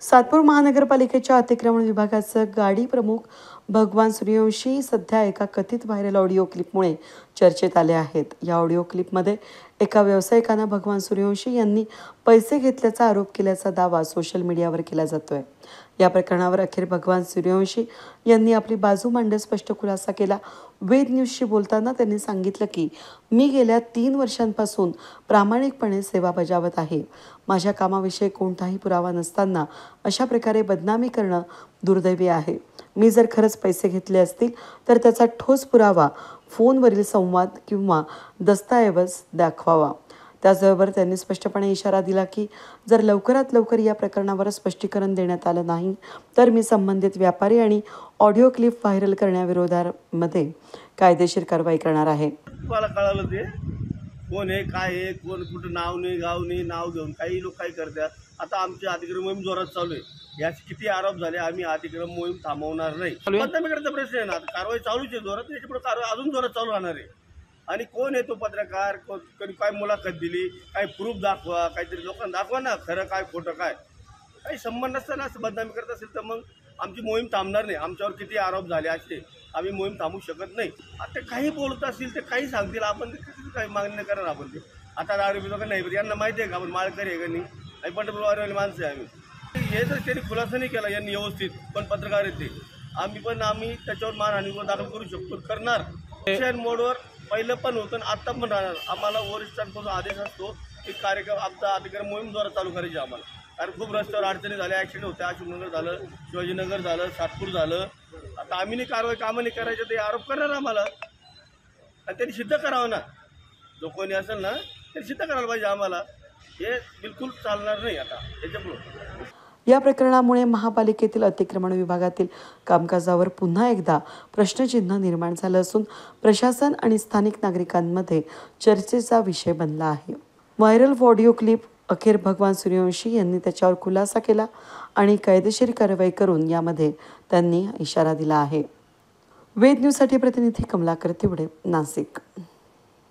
सातपूर महानगरपालिकेच्या अतिक्रमण विभागाचे गाडी प्रमुख भगवान सूर्यवंशी सध्या एका कथित व्हायरल ऑडिओ क्लिपमुळे चर्चेत आले आहेत। या ऑडिओ क्लिपमध्ये एका व्यावसायिकाने भगवान सूर्यवंशी यांनी पैसे घेतल्याचा आरोप केल्याचा दावा सोशल मीडियावर केला जातोय। या प्रकरणावर अखेर भगवान सूर्यवंशी यांनी आपली बाजू मांडत स्पष्ट खुलासा केला। वेद न्यूजशी बोलताना त्यांनी सांगितलं की मी गेल्या 3 वर्षांपासून प्रामाणिकपणे सेवा बजावत आहे। माझ्या कामाविषयी कोणताही पुरावा नसताना अशा प्रकारे बदनामी करणं दुर्दैवी आहे। मी जर खरंच पैसे घेतले असतील तर त्याचा ठोस पुरावा फोनवरील संवाद किंवा दस्तऐवज दाखवावा। त्याचबरोबर त्यांनी स्पष्टपणे इशारा दिला की जर लवकरात लवकर या प्रकरणावर स्पष्टीकरण देण्यात आलं नाही तर मी संबंधित व्यापारी आणि ऑडिओ क्लिप व्हायरल करण्याविरोधामध्ये कायदेशीर कारवाई करणार आहे। मला कळालं ते कोण आहे काय आहे कोण कुठं नाव नाही गाव नाही नाव घेऊन काही लोक काय करतात। आता आमची अतिक्रमण मोहीम जोरात चालू आहे। याचे किती आरोप झाले आम्ही अतिक्रमण मोहीम थांबवणार नाही। बदनामीकरणाचा प्रश्न आहे ना, कार्रवाई चालूच आहे जोरात, याच्यापुढे कारवाई अजून जोरात चालू राहणार आहे। आणि कोण आहे तो पत्रकार, कधी काय मुलाखत दिली, काय प्रूफ दाखवा, काहीतरी लोकांना दाखवा ना खरं काय खोटं काय, काही संबंध नसताना असं बदनामी करत असेल तर मग आमची मोहीम थांबणार नाही। आमच्यावर किती आरोप झाले असे आम्ही मोहीम थांबू शकत नाही। आता काही बोलत असतील ते काही सांगतील, आपण ते काही मागणी करणार आपण ते। आता दारू लोक नाही यांना माहिती आहे का आपण माळकरी आहे का नाही, आणि पंढरपूरवाले माणसं आहे आम्ही। हे जर त्यांनी खुलासा नाही केला यांनी व्यवस्थित, पण पत्रकार येते आम्ही त्याच्यावर मानहानी दाखल करू शकतो, करणार। मोडवर पहिलं पण होतं आता पण राहणार। आम्हाला वरिष्ठांपासून आदेश असतो की कार्यक्रम आमचा अतिक्रमण मोहीम द्वारा चालू करायची आम्हाला, कारण खूप रस्त्यावर अडचणी झाल्या, ॲक्सिडेंट होते, अशोकनगर झालं, शिवाजीनगर झालं, सातपूर झालं। आता आम्ही नाही कारवाई कामं नाही करायचं ते आरोप करणार आम्हाला, आणि त्यांनी सिद्ध करावं ना। जो कोणी असेल ना त्यांनी सिद्ध करायला पाहिजे आम्हाला। हे बिलकुल चालणार नाही आता याच्यापुढं। या प्रकरणामुळे महापालिकेतील अतिक्रमण विभागातील कामकाजावर पुन्हा एकदा प्रश्नचिन्ह निर्माण झालं असून प्रशासन आणि स्थानिक नागरिकांमध्ये चर्चेचा विषय बनला आहे। व्हायरल ऑडिओ क्लिप अखेर भगवान सूर्यवंशी यांनी त्याच्यावर खुलासा केला आणि कायदेशीर कारवाई करून यामध्ये त्यांनी इशारा दिला आहे। वेद न्यूजसाठी प्रतिनिधी कमलाकर तिवडे, नाशिक।